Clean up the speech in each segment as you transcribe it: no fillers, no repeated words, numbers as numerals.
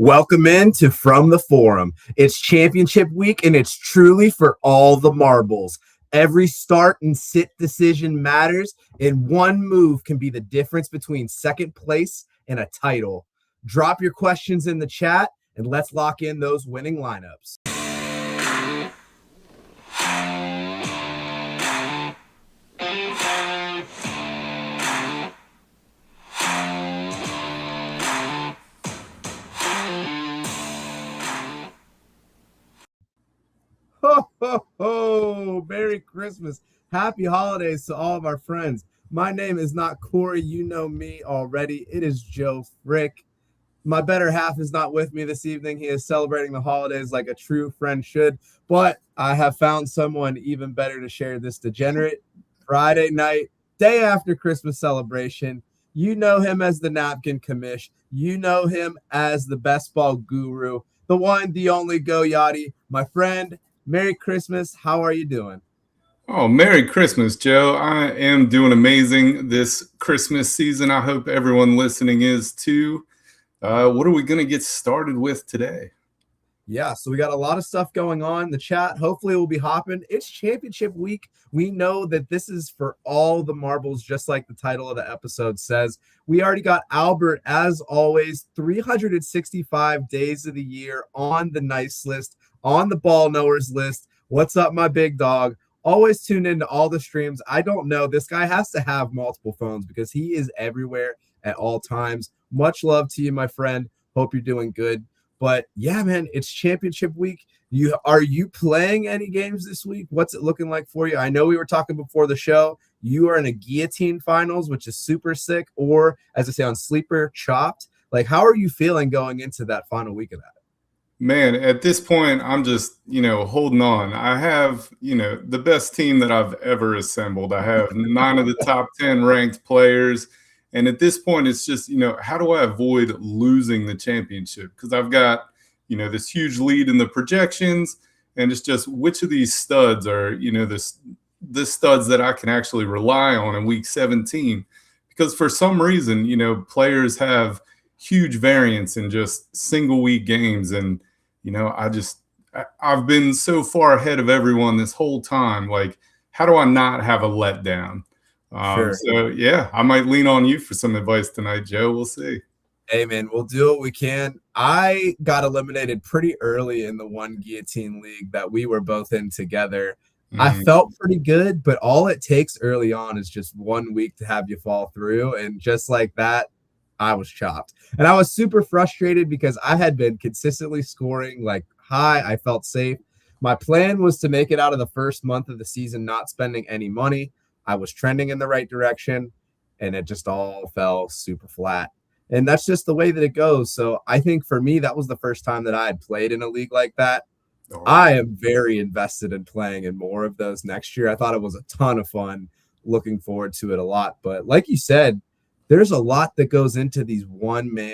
Welcome in to From the Forum. It's championship week and it's truly for all the marbles. Every start and sit decision matters, and one move can be the difference between second place and a title. Drop your questions in the chat and let's lock in those winning lineups. Ho, ho, ho! Merry Christmas. Happy holidays to all of our friends. My name is not Corey. You know me already. It is Joe Frick. My better half is not with me this evening. He is celebrating the holidays like a true friend should. But I have found someone even better to share this degenerate Friday night, day after Christmas celebration. You know him as the Napkin Commish. You know him as the best ball guru, the one, the only Go Yachty, my friend. Merry Christmas. How are you doing? Oh, Merry Christmas, Joe. I am doing amazing this Christmas season. I hope everyone listening is too. What are we going to get started with today? Yeah, so we got a lot of stuff going on in the chat. Hopefully we'll be hopping. It's championship week. We know that this is for all the marbles, just like the title of the episode says. We already got Albert, as always, 365 days of the year on the nice list, on the ball knowers list. What's up, my big dog? Always tune into all the streams. I don't know. This guy has to have multiple phones because he is everywhere at all times. Much love to you, my friend. Hope you're doing good. But yeah, man, it's championship week. Are you playing any games this week? What's it looking like for you? I know we were talking before the show. You are in a guillotine finals, which is super sick, or as I say on Sleeper, chopped. Like, how are you feeling going into that final week of that? Man, at this point, I'm just, holding on. I have, the best team that I've ever assembled. I have 9 of the top 10 ranked players. And at this point, it's just, how do I avoid losing the championship? Because I've got, this huge lead in the projections. And it's just which of these studs are, the studs that I can actually rely on in week 17. Because for some reason, players have huge variance in just single week games. And, I've been so far ahead of everyone this whole time. Like, how do I not have a letdown? Sure. So, yeah, I might lean on you for some advice tonight, Joe. We'll see. Hey, man, we'll do what we can. I got eliminated pretty early in the one guillotine league that we were both in together. I felt pretty good, but all it takes early on is just 1 week to have you fall through. And just like that, I was chopped. And I was super frustrated because I had been consistently scoring like high. I felt safe. My plan was to make it out of the first month of the season, not spending any money. I was trending in the right direction, and it just all fell super flat. And that's just the way that it goes. So I think for me, that was the first time that I had played in a league like that. I am very invested in playing in more of those next year. I thought it was a ton of fun. Looking forward to it a lot. But like you said, there's a lot that goes into these 1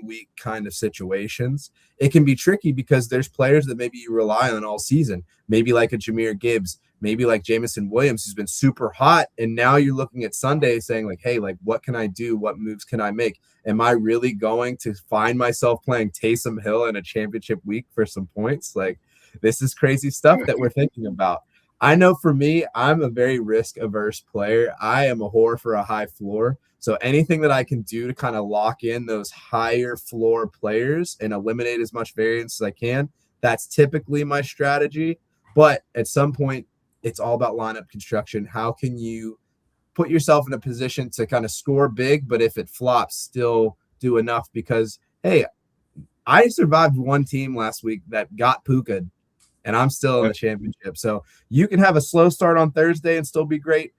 week kind of situations. It can be tricky because there's players that maybe you rely on all season, maybe like a Jahmyr Gibbs, maybe like Jamison Williams, who's been super hot. And now you're looking at Sunday saying like, hey, like, what can I do? What moves can I make? Am I really going to find myself playing Taysom Hill in a championship week for some points? Like, this is crazy stuff that we're thinking about. I know for me, I'm a very risk averse player. I am a whore for a high floor. So anything that I can do to kind of lock in those higher floor players and eliminate as much variance as I can, that's typically my strategy. But at some point, it's all about lineup construction. How can you put yourself in a position to kind of score big, but if it flops, still do enough? Because, hey, I survived one team last week that got Puka, and I'm still in the championship. So you can have a slow start on Thursday and still be great.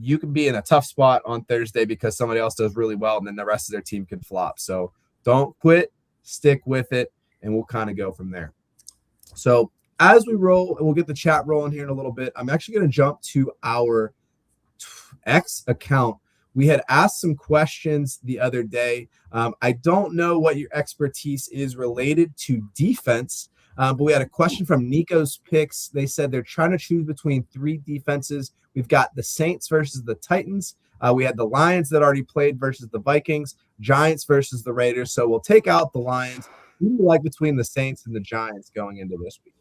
You can be in a tough spot on Thursday because somebody else does really well, and then the rest of their team can flop. So don't quit, stick with it, and we'll kind of go from there. So as we roll, and we'll get the chat rolling here in a little bit, I'm actually going to jump to our X account. We had asked some questions the other day. I don't know what your expertise is related to defense, but we had a question from Nico's Picks. They said they're trying to choose between 3 defenses. We've got the Saints versus the Titans. We had the Lions that already played versus the Vikings, Giants versus the Raiders. So we'll take out the Lions. Who do you like between the Saints and the Giants going into this week?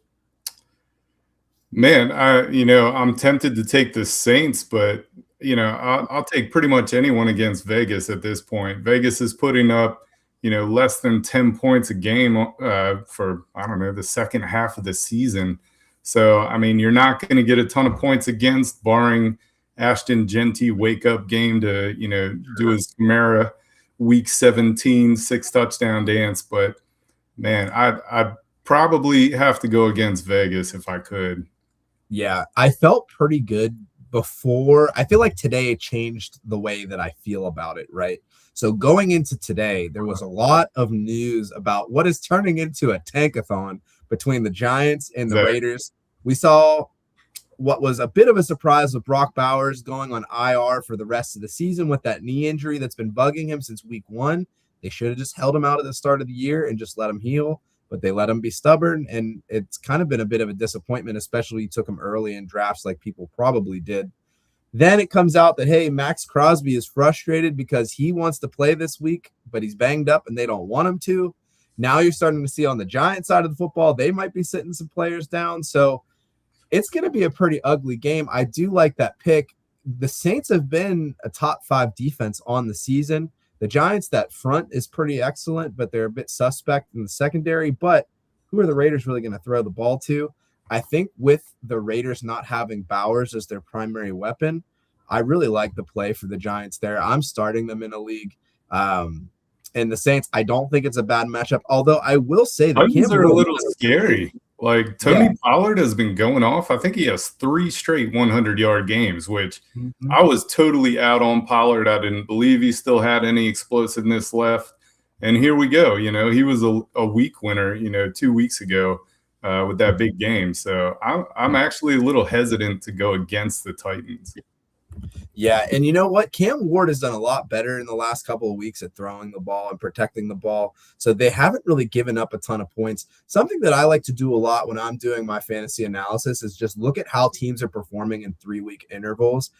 Man, I'm tempted to take the Saints, but I'll take pretty much anyone against Vegas at this point. Vegas is putting up, less than 10 points a game for I don't know the second half of the season. So I mean, you're not going to get a ton of points against, barring Ashton Genty wake up game to do his Camara Week 17 6 touchdown dance. But man, I'd probably have to go against Vegas if I could. Yeah, I felt pretty good before. I feel like today changed the way that I feel about it, right? So going into today, there was a lot of news about what is turning into a tankathon between the Giants and the Exactly. Raiders. We saw what was a bit of a surprise with Brock Bowers going on IR for the rest of the season with that knee injury that's been bugging him since week 1. They should have just held him out at the start of the year and just let him heal, but they let him be stubborn, and it's kind of been a bit of a disappointment, especially you took him early in drafts like people probably did. Then it comes out that, hey, Max Crosby is frustrated because he wants to play this week, but he's banged up and they don't want him to. Now you're starting to see on the Giants side of the football, they might be sitting some players down. So it's going to be a pretty ugly game. I do like that pick. The Saints have been a top 5 defense on the season. The Giants, that front is pretty excellent, but they're a bit suspect in the secondary. But who are the Raiders really going to throw the ball to? I think with the Raiders not having Bowers as their primary weapon, I really like the play for the Giants there. I'm starting them in a league. And the Saints, I don't think it's a bad matchup. Although I will say that Titans Cam are a Ward, little scary. Like yeah. Tony Pollard has been going off. I think he has 3 straight 100-yard games, which Mm-hmm. I was totally out on Pollard. I didn't believe he still had any explosiveness left. And here we go. He was a week winner, 2 weeks ago with that big game. So I'm actually a little hesitant to go against the Titans. Yeah, and you know what? Cam Ward has done a lot better in the last couple of weeks at throwing the ball and protecting the ball. So they haven't really given up a ton of points. Something that I like to do a lot when I'm doing my fantasy analysis is just look at how teams are performing in 3-week intervals.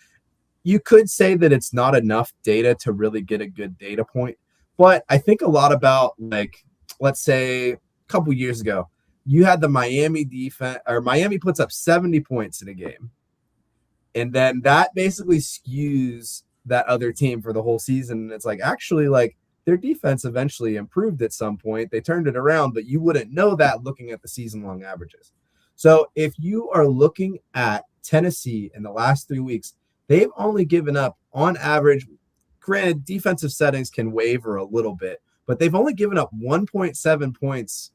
You could say that it's not enough data to really get a good data point, but I think a lot about, like, let's say a couple years ago, you had the Miami defense, or Miami puts up 70 points in a game. And then that basically skews that other team for the whole season. And it's like, actually, like, their defense eventually improved at some point. They turned it around, but you wouldn't know that looking at the season long averages. So if you are looking at Tennessee in the last 3 weeks, they've only given up on average, granted, defensive settings can waver a little bit, but they've only given up 1.7 points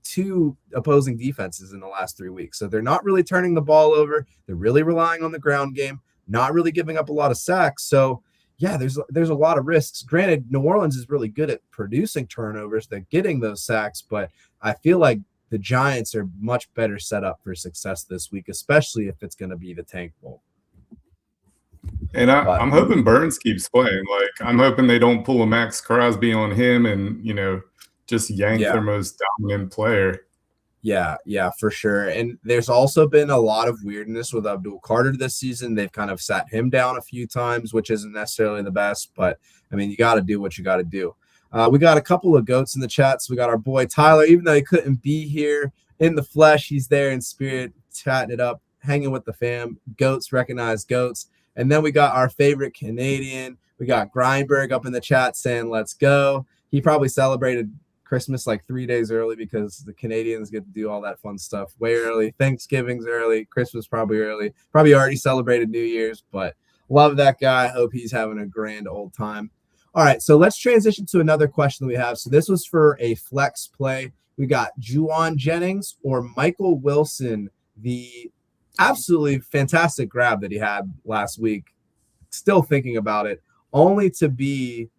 to opposing defenses in the last 3 weeks. So they're not really turning the ball over. They're really relying on the ground game, not really giving up a lot of sacks. So yeah, there's a lot of risks. Granted, New Orleans is really good at producing turnovers, they're getting those sacks, but I feel like the Giants are much better set up for success this week, especially if it's going to be the Tank Bowl. And But I'm hoping Burns keeps playing. Like, I'm hoping they don't pull a Max Crosby on him and, just yank yeah, their most dominant player. Yeah, for sure. And there's also been a lot of weirdness with Abdul Carter this season. They've kind of sat him down a few times, which isn't necessarily the best, but I mean, you got to do what you got to do. We got a couple of goats in the chats. We got our boy Tyler, even though he couldn't be here in the flesh, he's there in spirit, chatting it up, hanging with the fam. Goats recognize goats. And then we got our favorite Canadian. We got Greinberg up in the chat saying, let's go. He probably celebrated Christmas like 3 days early because the Canadians get to do all that fun stuff way early. Thanksgiving's early, Christmas probably early, probably already celebrated New Year's, but love that guy. Hope he's having a grand old time. All right, so let's transition to another question that we have. So this was for a flex play. We got Juwan Jennings or Michael Wilson, the absolutely fantastic grab that he had last week. Still thinking about it, only to be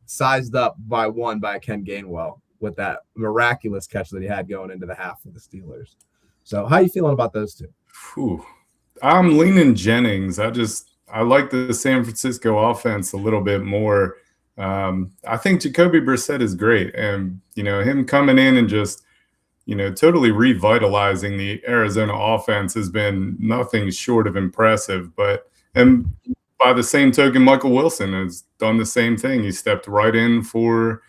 sized up by Ken Gainwell with that miraculous catch that he had going into the half for the Steelers. So how are you feeling about those two? Whew. I'm leaning Jennings. I like the San Francisco offense a little bit more. I think Jacoby Brissett is great, and him coming in and just totally revitalizing the Arizona offense has been nothing short of impressive. And by the same token, Michael Wilson has done the same thing. He stepped right in for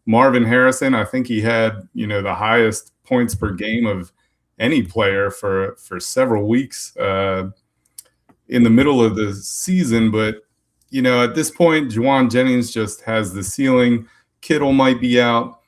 Marvin Harrison, I think he had, the highest points per game of any player for several weeks in the middle of the season. But, at this point, Juwan Jennings just has the ceiling. Kittle might be out.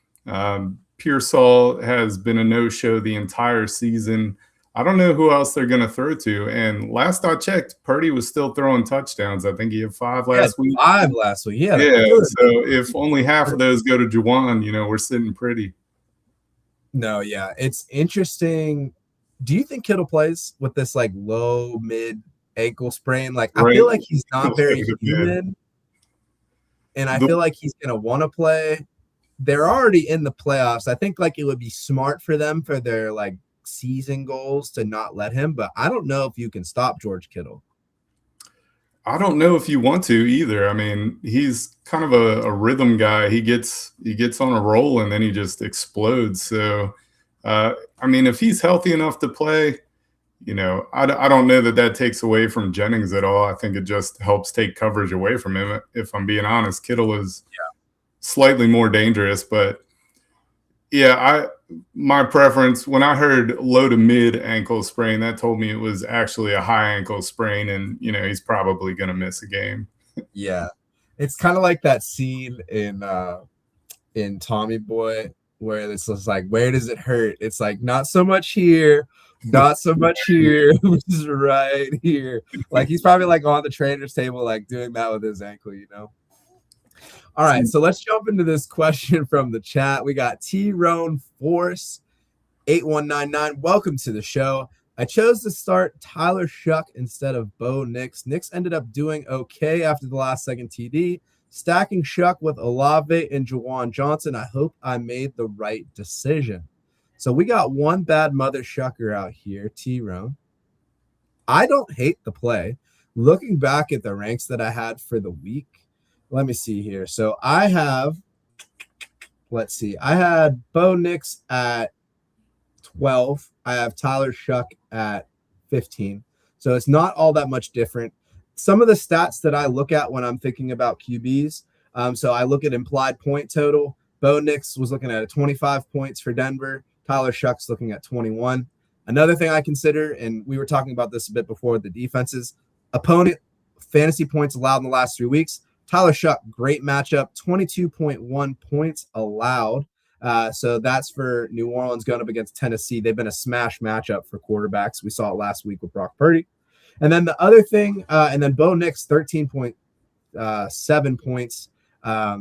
Pearsall has been a no-show the entire season. I don't know who else they're going to throw to. And last I checked, Purdy was still throwing touchdowns. I think he had 5 last week. 5 last week. Yeah. So if only half of those go to Juwan, we're sitting pretty. No, yeah. It's interesting. Do you think Kittle plays with this like low, mid ankle sprain? Like, I feel like he's not very human. And I feel like he's going to want to play. They're already in the playoffs. I think like it would be smart for them for their like season goals to not let him, but I don't know if you can stop George Kittle. I don't know if you want to either. I mean, he's kind of a rhythm guy. He gets on a roll and then he just explodes. So, I mean, if he's healthy enough to play, I don't know that takes away from Jennings at all. I think it just helps take coverage away from him. If I'm being honest, Kittle is slightly more dangerous, but yeah, my preference when I heard low to mid ankle sprain, that told me it was actually a high ankle sprain, and he's probably going to miss a game. Yeah, it's kind of like that scene in Tommy Boy where it's just like, where does it hurt? It's like not so much here, not so much here, which is right here. Like he's probably like on the trainer's table, like doing that with his ankle, All right, so let's jump into this question from the chat. We got T-Rone Force 8199. Welcome to the show. I chose to start Tyler Shuck instead of Bo Nix. Nix ended up doing okay after the last second TD. Stacking Shuck with Olave and Juwan Johnson. I hope I made the right decision. So we got one bad mother Shucker out here, T-Rone. I don't hate the play. Looking back at the ranks that I had for the week, let me see here. So I had Bo Nix at 12. I have Tyler Shuck at 15. So it's not all that much different. Some of the stats that I look at when I'm thinking about QBs, so I look at implied point total. Bo Nix was looking at 25 points for Denver. Tyler Shuck's looking at 21. Another thing I consider, and we were talking about this a bit before, the defenses, opponent fantasy points allowed in the last 3 weeks. Tyler Shuck, great matchup, 22.1 points allowed. So that's for New Orleans going up against Tennessee. They've been a smash matchup for quarterbacks. We saw it last week with Brock Purdy. And then the other thing, and then Bo Nix, 13.7 points.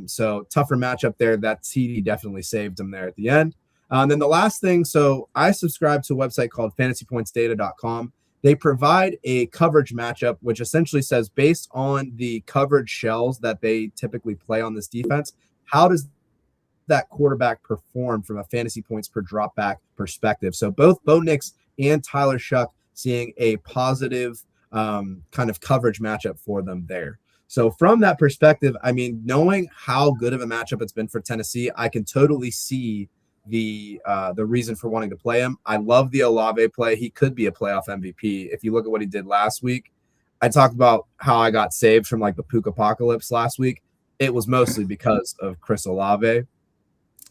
So tougher matchup there. That TD definitely saved him there at the end. And then the last thing, so I subscribe to a website called fantasypointsdata.com. They provide a coverage matchup, which essentially says based on the coverage shells that they typically play on this defense, how does that quarterback perform from a fantasy points per drop back perspective? So both Bo Nix and Tyler Shuck seeing a positive kind of coverage matchup for them there. So from that perspective, I mean, knowing how good of a matchup it's been for Tennessee, I can totally see the reason for wanting to play him. I love the Olave play. He could be a playoff MVP. If you look at what he did last week, I talked about how I got saved from like the Pook apocalypse last week. It was mostly because of Chris Olave.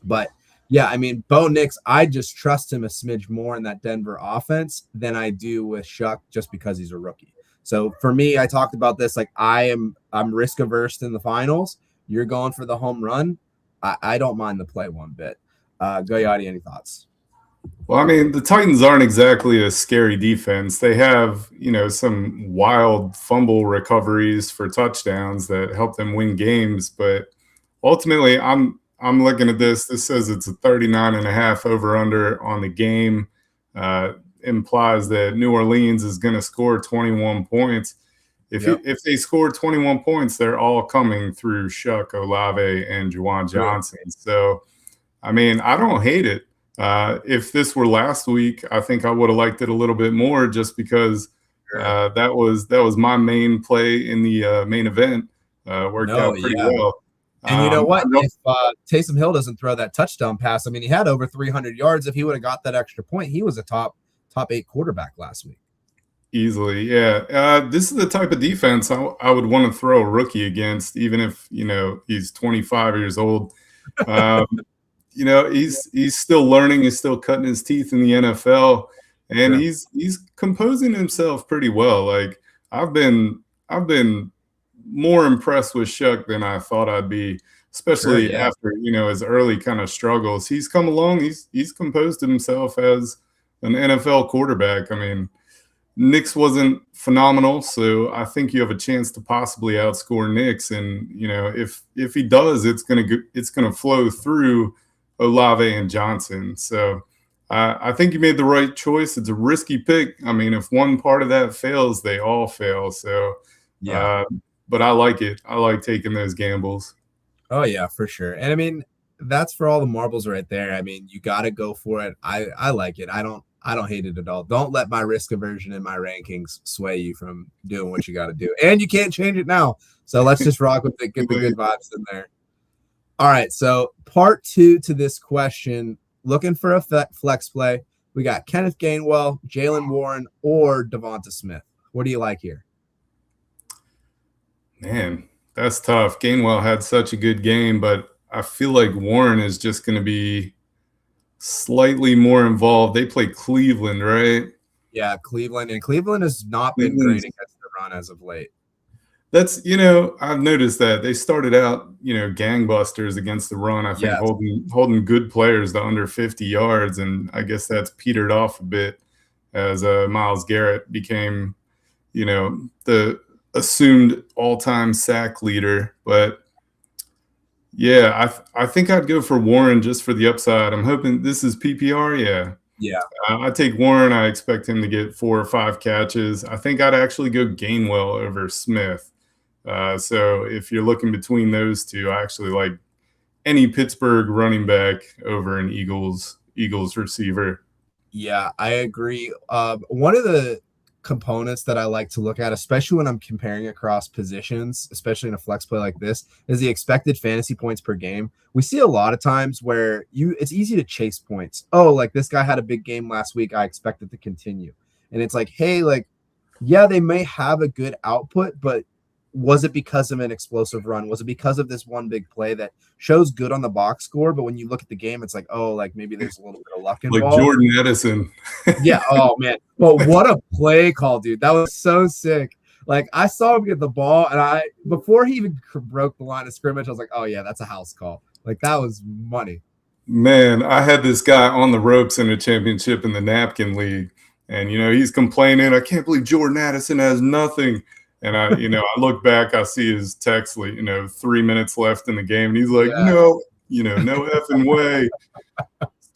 But yeah, I mean, Bo Nix, I just trust him a smidge more in that Denver offense than I do with Shuck just because he's a rookie. So for me, I talked about this, like I'm risk averse in the finals. You're going for the home run. I don't mind the play one bit. Goyati, any thoughts? Well, I mean, the Titans aren't exactly a scary defense. They have, some wild fumble recoveries for touchdowns that help them win games. But ultimately, I'm looking at this. This says it's a 39.5 over under on the game. Implies that New Orleans is going to score 21 points. If they score 21 points, they're all coming through Shuck, Olave, and Juwan Johnson. So, I mean, I don't hate it. If this were last week, I think I would have liked it a little bit more just because that was my main play in the main event. Worked out pretty well. And you know what? If Taysom Hill doesn't throw that touchdown pass, I mean, he had over 300 yards. If he would have got that extra point, he was a top 8 quarterback last week. Easily, yeah. This is the type of defense I would want to throw a rookie against, even if, he's 25 years old. Um, he's still learning. He's still cutting his teeth in the NFL, and Sure. he's composing himself pretty well. Like I've been more impressed with Shuck than I thought I'd be, Sure. especially Yeah. after his early kind of struggles. He's come along. He's composed himself as an NFL quarterback. I mean, Nick's wasn't phenomenal, so I think you have a chance to possibly outscore Nick's. And if he does, it's gonna flow through Olave and Johnson. So I think you made the right choice. It's a risky pick. I mean, if one part of that fails, they all fail. So, Yeah. uh, but I like it. I like taking those gambles. Oh yeah, for sure. And I mean, that's for all the marbles right there. I mean, you got to go for it. I like it. I don't hate it at all. Don't let my risk aversion in my rankings sway you from doing what you got to do. And you can't change it now. So let's just rock with it. Get the good vibes in there. All right. So part two to this question, looking for a flex play. We got Kenneth Gainwell, Jalen Warren, or Devonta Smith. What do you like here? Man, that's tough. Gainwell had such a good game, but I feel like Warren is just going to be slightly more involved. They play Cleveland, right? Yeah, Cleveland. And Cleveland has not been great Cleveland's against the run as of late. I've noticed that they started out, gangbusters against the run. I think Yes. holding good players to under 50 yards, and I guess that's petered off a bit as Myles Garrett became, the assumed all-time sack leader. But yeah, I think I'd go for Warren just for the upside. I'm hoping this is PPR. Yeah, Yeah. I take Warren. I expect him to get 4 or 5 catches. I think I'd actually go Gainwell over Smith. So if you're looking between those two, I actually like any Pittsburgh running back over an Eagles receiver. Yeah, I agree. One of the components that I like to look at, especially when I'm comparing across positions, especially in a flex play like this, is the expected fantasy points per game. We see a lot of times where it's easy to chase points. Oh, like this guy had a big game last week. I expect it to continue. And it's like, hey, like, yeah, they may have a good output, but was it because of an explosive run? Was it because of this one big play that shows good on the box score? But when you look at the game, it's like, oh, like maybe there's a little bit of luck Like involved. Jordan Edison. Yeah. Oh man. But what a play call, dude. That was so sick. Like I saw him get the ball, and before he even broke the line of scrimmage, I was like, oh yeah, that's a house call. Like that was money. Man, I had this guy on the ropes in a championship in the Napkin League, and he's complaining. I can't believe Jordan Addison has nothing. And I look back, I see his text, 3 minutes left in the game, and he's like, Yeah. no, no effing way.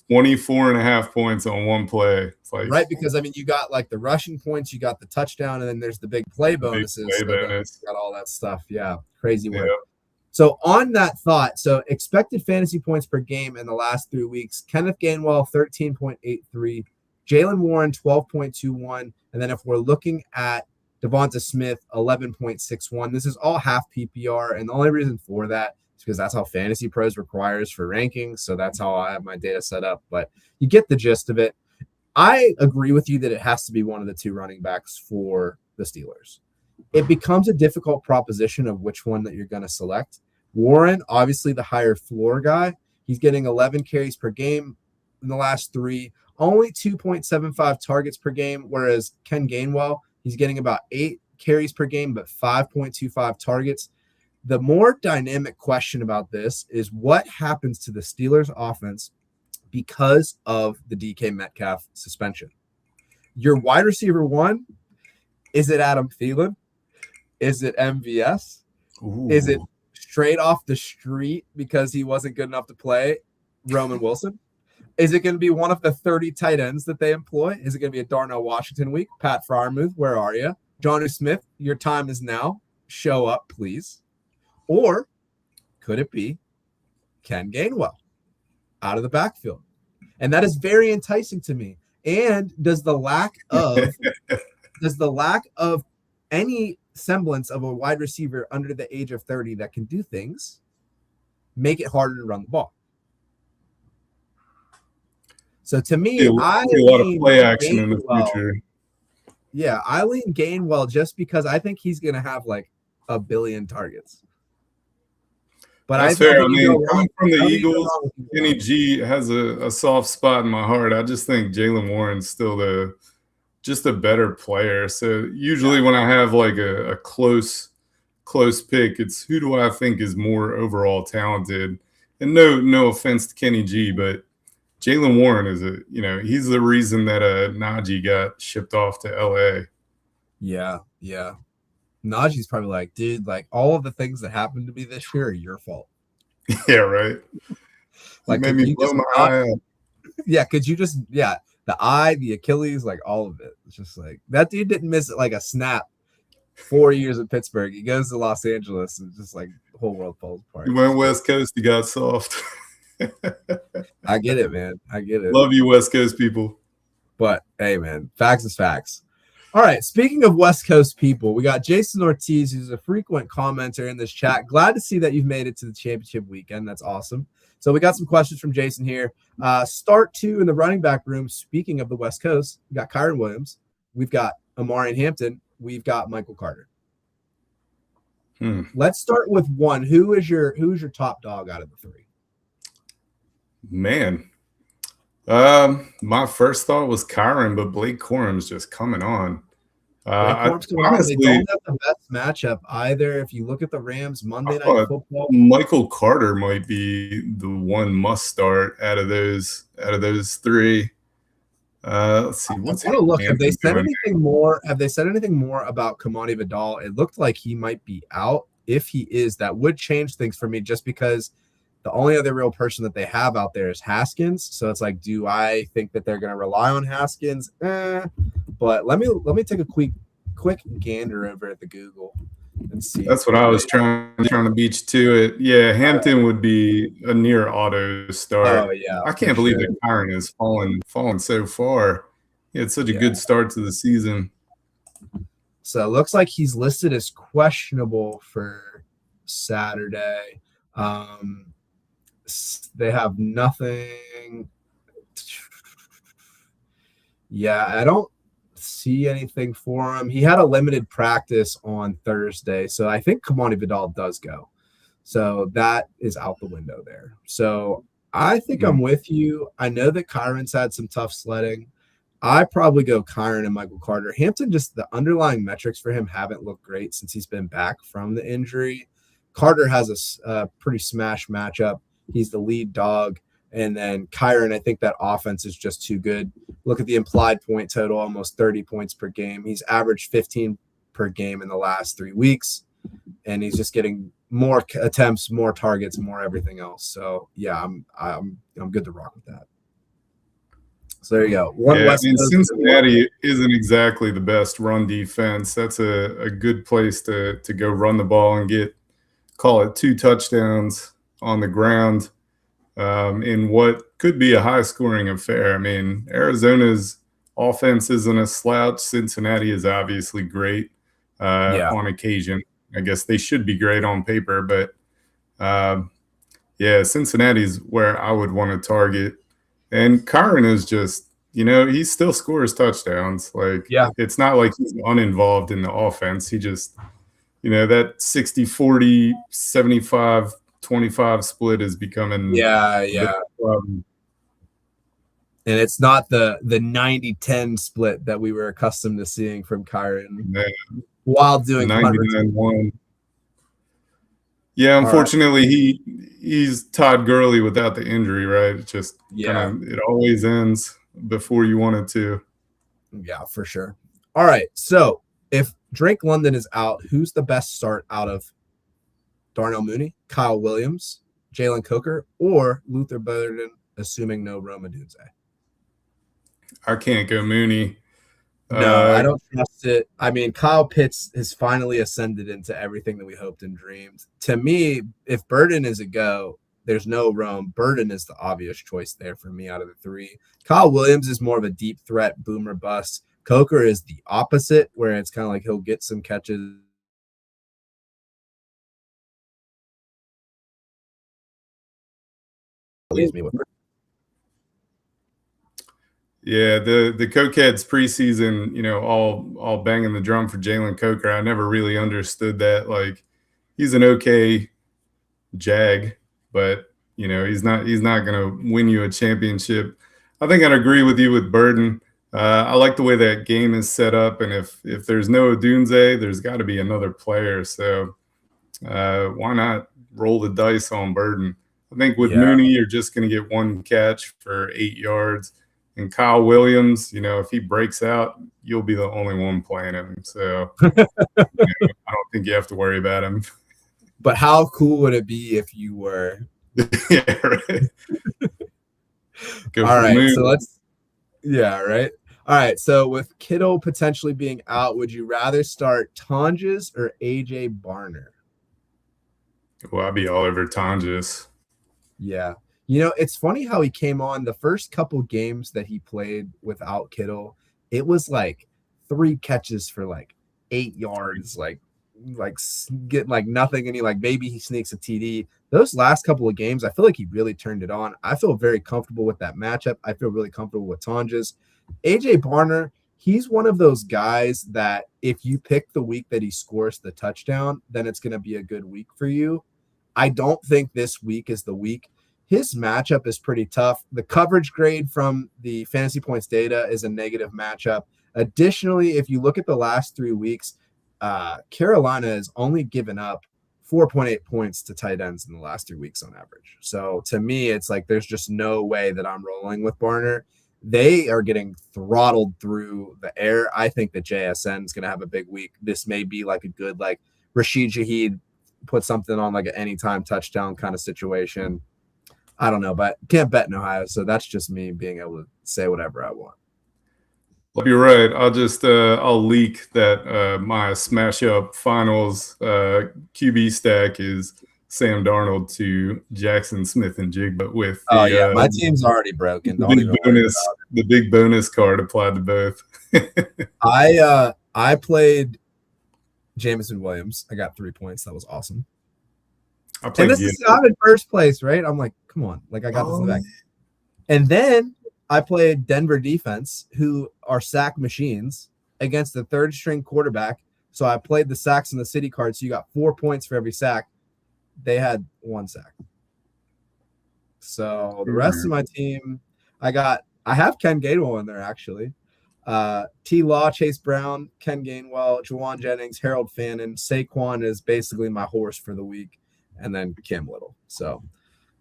24 and a half points on one play. It's like Right, because I mean, you got like the rushing points, you got the touchdown, and then there's the big play big bonuses. play So then bonus. you got all that stuff. Yeah, crazy Yeah. work. So on that thought, so expected fantasy points per game in the last 3 weeks: Kenneth Gainwell 13.83, Jalen Warren 12.21, and then if we're looking at Devonta Smith 11.61. This is all half PPR, and the only reason for that is because that's how Fantasy Pros requires for rankings. So that's how I have my data set up. But you get the gist of it. I agree with you that it has to be one of the two running backs for the Steelers. It becomes a difficult proposition of which one that you're going to select. Warren, obviously the higher floor guy. He's getting 11 carries per game in the last 3, only 2.75 targets per game, whereas Ken Gainwell, he's getting about 8 carries per game, but 5.25 targets. The more dynamic question about this is what happens to the Steelers offense because of the DK Metcalf suspension. Your wide receiver one, is it Adam Thielen? Is it MVS? Ooh. Is it straight off the street because he wasn't good enough to play, Roman Wilson? Is it going to be one of the 30 tight ends that they employ? Is it going to be a Darnell Washington week? Pat Freiermuth, where are you? Jonnu Smith, your time is now. Show up, please. Or could it be Ken Gainwell out of the backfield? And that is very enticing to me. And does the lack of any semblance of a wide receiver under the age of 30 that can do things make it harder to run the ball? So to me, I see a lot of play action Gainwell, in the future. Yeah, I lean Gainwell just because I think he's going to have like a billion targets. But I That's don't fair. I think you mean, go wrong. coming from the I don't think you go Eagles, wrong with either Kenny one. G has a soft spot in my heart. I just think Jalen Warren's still just a better player. So Yeah. usually when I have like a close pick, it's who do I think is more overall talented. And no offense to Kenny G, but Jalen Warren is he's the reason that Najee got shipped off to LA. Yeah. Yeah. Najee's probably like, dude, like all of the things that happened to me this year are your fault. Yeah, right. You Like, made could me you blow just my not? eye out. Yeah, could you just? Yeah, the eye, the Achilles, like all of it. It's just like that dude didn't miss like a snap. 4 years in Pittsburgh, he goes to Los Angeles, and just like the whole world falls You apart. went West Coast, you got soft. I get it, man. I get it. Love you, West Coast people. But hey, man, facts is facts. All right. Speaking of West Coast people, we got Jason Ortiz, who's a frequent commenter in this chat. Glad to see that you've made it to the championship weekend. That's awesome. So we got some questions from Jason here. Start two in the running back room. Speaking of the West Coast, we got Kyron Williams. We've got Amari Hampton. We've got Michael Carter. Let's start with one. Who's your top dog out of the three? Man. My first thought was Kyron, but Blake Corum's just coming on. Blake Corum's coming on. They don't have the best matchup either. If you look at the Rams Monday Night Football, Michael Carter might be the one must start out of those three. Let's see. What's I'm look? Have they said anything more? Have they said anything more about Kamani Vidal? It looked like he might be out. If he is, that would change things for me, just because the only other real person that they have out there is Haskins. So it's like, do I think that they're going to rely on Haskins? But let me take a quick gander over at the Google and see. That's what I was trying to beat to it. Yeah, Hampton would be a near auto start. Oh yeah, I can't believe that Kyron has fallen so far. He had such a good start to the season. So it looks like he's listed as questionable for Saturday. They have nothing. Yeah, I don't see anything for him. He had a limited practice on Thursday, so I think Kamani Vidal does go. So that is out the window there. So I think I'm with you. I know that Kyron's had some tough sledding. I probably go Kyron and Michael Carter. Hampton, just the underlying metrics for him haven't looked great since he's been back from the injury. Carter has a pretty smash matchup. He's the lead dog. And then Kyron, I think that offense is just too good. Look at the implied point total, almost 30 points per game. He's averaged 15 per game in the last 3 weeks. And he's just getting more attempts, more targets, more everything else. So yeah, I'm good to rock with that. So there you go. Cincinnati isn't exactly the best run defense. That's a good place to go run the ball and call it 2 touchdowns on the ground in what could be a high-scoring affair. I mean, Arizona's offense isn't a slouch. Cincinnati is obviously great on occasion. I guess they should be great on paper, but Cincinnati's where I would want to target. And Kyron is just, he still scores touchdowns. It's not like he's uninvolved in the offense. He just, that 60-40, 75-25 split is becoming and it's not the 90-10 split that we were accustomed to seeing from Kyron while doing 99-1. Yeah, unfortunately, he's Todd Gurley without the injury, right? It just it always ends before you want it to. Yeah, for sure. All right, so if Drake London is out, who's the best start out of Darnell Mooney, Kyle Williams, Jalen Coker, or Luther Burden, assuming no Rome Odunze? I can't go Mooney. No, I don't trust it. I mean, Kyle Pitts has finally ascended into everything that we hoped and dreamed. To me, if Burden is a go, there's no Rome. Burden is the obvious choice there for me out of the three. Kyle Williams is more of a deep threat, boomer bust. Coker is the opposite, where it's kind of like he'll get some catches. Leaves me with her. Yeah, the Cokeheads preseason, all banging the drum for Jalen Coker. I never really understood that. Like, he's an okay Jag, but he's not going to win you a championship. I think I'd agree with you with Burden. I like the way that game is set up, and if there's no Dunze, there's got to be another player. So why not roll the dice on Burden? I think with Yeah. Mooney, you're just going to get one catch for 8 yards. And Kyle Williams, if he breaks out, you'll be the only one playing him. So I don't think you have to worry about him. But how cool would it be if you were? Yeah, right. Go All for the right, so moon. yeah, right. All right, so with Kittle potentially being out, would you rather start Tonjes or AJ Barner? Well, I'd be all over Tonjes. Yeah. It's funny how he came on the first couple games that he played without Kittle. It was like 3 catches for like 8 yards, like getting like nothing, and maybe he sneaks a TD. Those last couple of games, I feel like he really turned it on. I feel very comfortable with that matchup. I feel really comfortable with Tonjes. AJ Barner, he's one of those guys that if you pick the week that he scores the touchdown, then it's going to be a good week for you. I don't think this week is the week. His matchup is pretty tough. The coverage grade from the fantasy points data is a negative matchup. Additionally, if you look at the last 3 weeks, Carolina has only given up 4.8 points to tight ends in the last 3 weeks on average. So to me, it's like there's just no way that I'm rolling with Barner. They are getting throttled through the air. I think that JSN is going to have a big week. This may be like a good, like Rashid Shaheed put something on like an anytime touchdown kind of situation. I don't know, but can't bet in Ohio. So that's just me being able to say whatever I want. Well, you're right. I'll leak that my smash up finals QB stack is Sam Darnold to Jackson Smith and Jigba with Oh yeah, my team's already broken. Don't even worry about the big bonus card applied to both. it. I played Jameson Williams. I got 3 points. That was awesome. I And played this is I'm in first place, right? I'm like, come on, like I got this in the Oh, back. And then I played Denver defense, who are sack machines, against the third string quarterback. So I played the sacks and the city card. So you got 4 points for every sack. They had 1 sack. So the rest of my team, I have Ken Gainwell in there actually. T Law, Chase Brown, Ken Gainwell, Jawan Jennings, Harold Fannin, Saquon is basically my horse for the week, and then Cam Little. So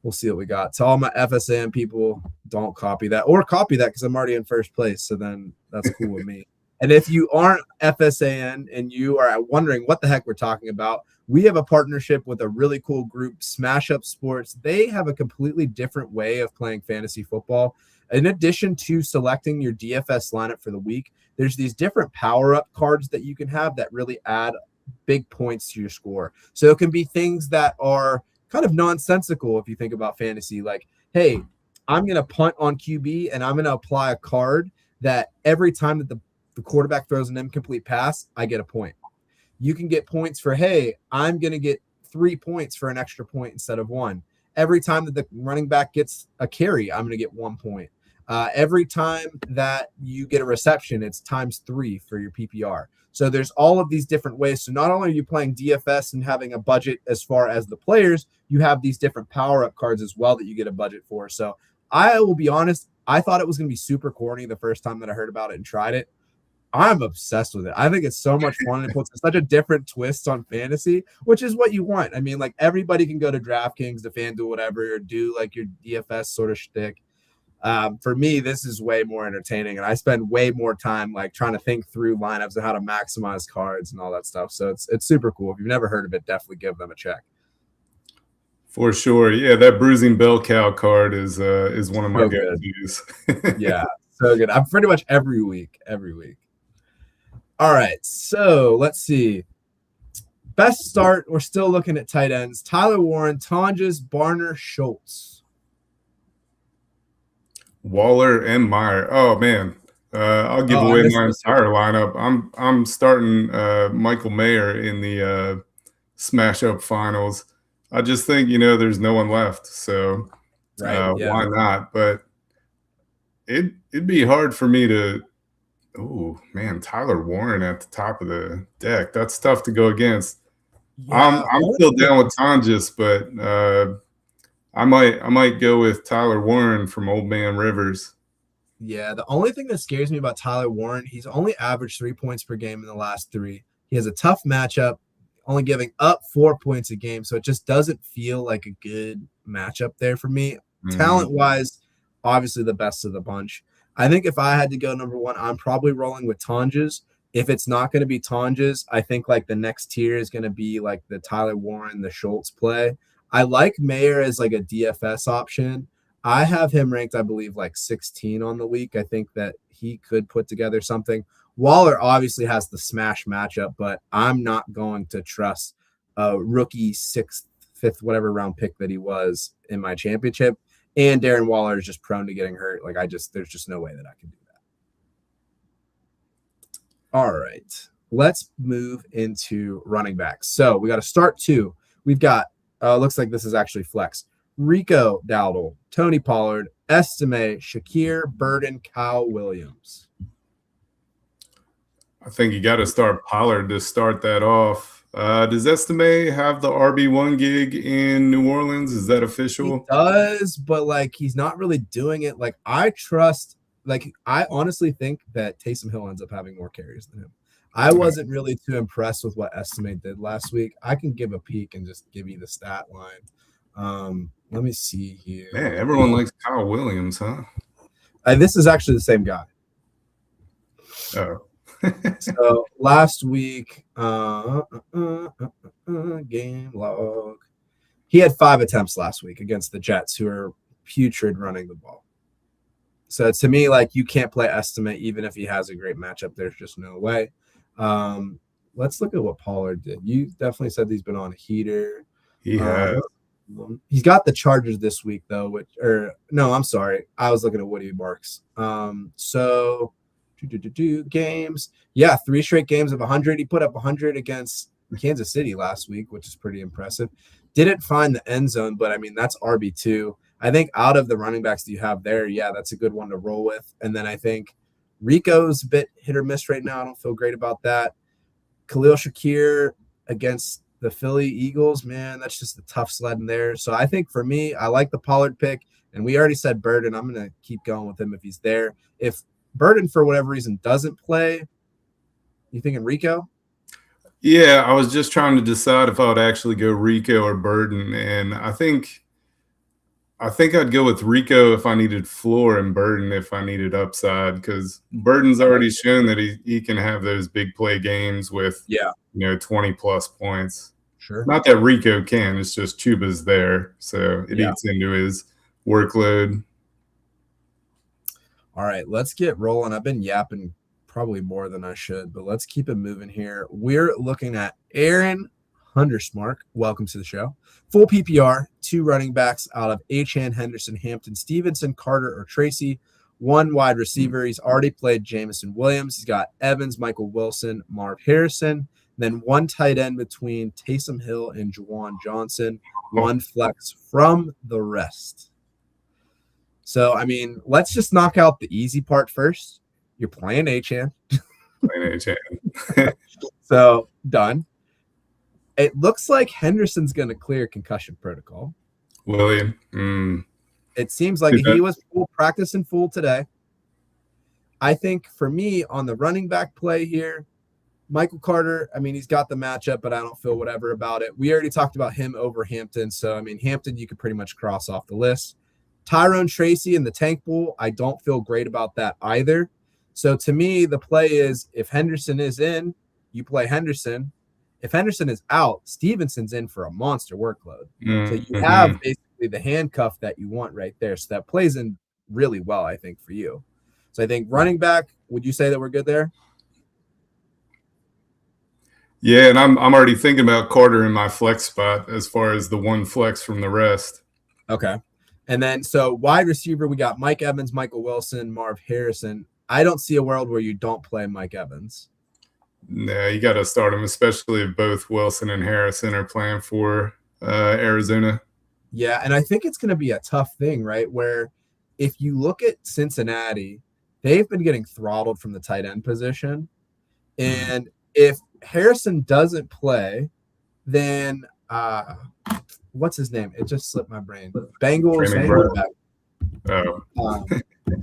we'll see what we got. To all my FSAN people, don't copy that or copy that because I'm already in first place. So then that's cool with me. And if you aren't FSAN and you are wondering what the heck we're talking about, we have a partnership with a really cool group, Smash Up Sports. They have a completely different way of playing fantasy football. In addition to selecting your DFS lineup for the week, there's these different power-up cards that you can have that really add big points to your score. So it can be things that are kind of nonsensical if you think about fantasy, like, hey, I'm going to punt on QB and I'm going to apply a card that every time that the quarterback throws an incomplete pass, I get a point. You can get points for, hey, I'm going to get 3 points for an extra point instead of one. Every time that the running back gets a carry, I'm going to get 1 point. Every time that you get a reception, it's ×3 for your PPR. So there's all of these different ways. So not only are you playing DFS and having a budget as far as the players, you have these different power-up cards as well that you get a budget for. So I will be honest, I thought it was going to be super corny the first time that I heard about it and tried it. I'm obsessed with it. I think it's so much fun. It puts such a different twist on fantasy, which is what you want. I mean, like everybody can go to DraftKings, to FanDuel, whatever, or do like your DFS sort of shtick. For me, this is way more entertaining, and I spend way more time like trying to think through lineups and how to maximize cards and all that stuff. So it's super cool. If you've never heard of it, definitely give them a check. For sure. Yeah, that bruising bell cow card is one of my So good. go-tos. Yeah, so good. I'm pretty much every week. All right, so let's see. Best start. We're still looking at tight ends. Tyler Warren, Tonjes, Barner, Schultz. Waller and Meyer. Oh man, I'll give away my entire lineup. I'm starting Michael Mayer in the smash up finals. I just think there's no one left, so why not? But it'd be hard for me to. Oh man, Tyler Warren at the top of the deck. That's tough to go against. Yeah, I'm only still thing down with Tonjes, but I might go with Tyler Warren from Old Man Rivers. Yeah, the only thing that scares me about Tyler Warren, he's only averaged 3 points per game in the last three. He has a tough matchup, only giving up 4 points a game. So it just doesn't feel like a good matchup there for me. Mhm. Talent wise, obviously the best of the bunch. I think if I had to go number one, I'm probably rolling with Tonjes. If it's not going to be Tonjes, I think like the next tier is going to be like the Tyler Warren, the Schultz play. I like Mayer as like a DFS option. I have him ranked, I believe, like 16 on the week. I think that he could put together something. Waller obviously has the smash matchup, but I'm not going to trust a rookie sixth, fifth, whatever round pick that he was in my championship. And Darren Waller is just prone to getting hurt. Like there's just no way that I can do that. All right, let's move into running backs. So we got to start two. We've got, looks like this is actually flex. Rico Dowdle, Tony Pollard, Estime, Shakir, Burden, Kyle Williams. I think you got to start Pollard to start that off. Does Estime have the RB1 gig in New Orleans? Is that He official? does, but like he's not really doing it. Like I honestly think that Taysom Hill ends up having more carries than him. I wasn't really too impressed with what Estimate did last week. I can give a peek and just give you the stat line. Let me see Man, here. everyone likes Kyle Williams, huh? This is actually the same guy. Oh. So last week, game log. He had 5 attempts last week against the Jets, who are putrid running the ball. So to me, like you can't play Estimate even if he has a great matchup. There's just no way. Let's look at what Pollard did. You definitely said he's been on a heater. He has. He's got the Chargers this week though, no, I'm sorry. I was looking at Woody Marks. So games. Yeah, 3 straight games of 100. He put up 100 against Kansas City last week, which is pretty impressive. Didn't find the end zone, but I mean, that's RB2. I think out of the running backs that you have there, yeah, that's a good one to roll with. And then I think Rico's a bit hit or miss right now. I don't feel great about that. Khalil Shakir against the Philly Eagles, man, that's just a tough sled in there. So I think for me, I like the Pollard pick. And we already said Burden. I'm going to keep going with him if he's there. If Burden, for whatever reason, doesn't play, you thinking Rico? Yeah, I was just trying to decide if I would actually go Rico or Burden, and I think I'd go with Rico if I needed floor and Burden if I needed upside, because Burden's already shown that he can have those big play games with 20 plus points. Sure. Not that Rico can, it's just Chuba's there, so it eats into his workload. All right, let's get rolling. I've been yapping probably more than I should, but let's keep it moving here. We're looking at Aaron Hundersmark. Welcome to the show. Full PPR, 2 running backs out of Achane, Henderson, Hampton, Stevenson, Carter, or Tracy. 1 wide receiver. He's already played Jamison Williams. He's got Evans, Michael Wilson, Marv Harrison. Then 1 tight end between Taysom Hill and Juwan Johnson. 1 flex from the rest. So, I mean, let's just knock out the easy part first. You're playing Achane. Playing Achane. So, done. It looks like Henderson's going to clear concussion protocol. William. It seems like he was practicing full today. I think for me on the running back play here, Michael Carter, I mean, he's got the matchup, but I don't feel whatever about it. We already talked about him over Hampton. So, I mean, Hampton, you could pretty much cross off the list. Tyrone Tracy in the tank pool, I don't feel great about that either. So to me, the play is if Henderson is in, you play Henderson. If Henderson is out, Stevenson's in for a monster workload. So you have basically the handcuff that you want right there. So that plays in really well, I think, for you. So I think running back, would you say that we're good there? Yeah, and I'm already thinking about Carter in my flex spot as far as the 1 flex from the rest. Okay. And then so wide receiver, we got Mike Evans, Michael Wilson, Marv Harrison. I don't see a world where you don't play Mike Evans. Yeah, you got to start him, especially if both Wilson and Harrison are playing for Arizona. Yeah, and I think it's going to be a tough thing, right? Where if you look at Cincinnati, they've been getting throttled from the tight end position. And if Harrison doesn't play, than what's his name? It just slipped my brain. Bengals Training quarterback. Oh,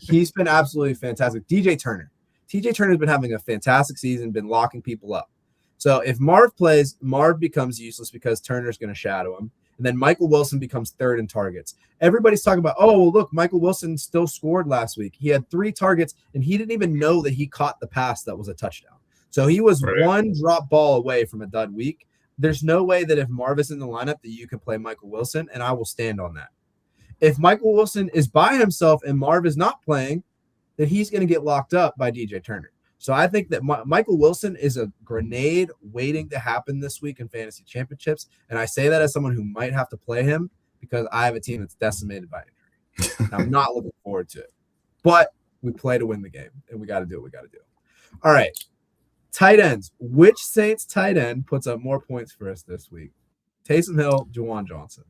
He's been absolutely fantastic. DJ Turner. TJ Turner's been having a fantastic season, been locking people up. So if Marv plays, Marv becomes useless because Turner's going to shadow him. And then Michael Wilson becomes third in targets. Everybody's talking about, oh, well, look, Michael Wilson still scored last week. He had 3 targets, and he didn't even know that he caught the pass that was a touchdown. So he was right. one drop ball away from a dud week. There's no way that if Marv is in the lineup that you can play Michael Wilson, and I will stand on that. If Michael Wilson is by himself and Marv is not playing, then he's going to get locked up by DJ Turner. So I think that Michael Wilson is a grenade waiting to happen this week in fantasy championships. And I say that as someone who might have to play him because I have a team that's decimated by injury. I'm not looking forward to it. But we play to win the game, and we got to do what we got to do. All right. Tight ends. Which Saints tight end puts up more points for us this week? Taysom Hill, Juwan Johnson.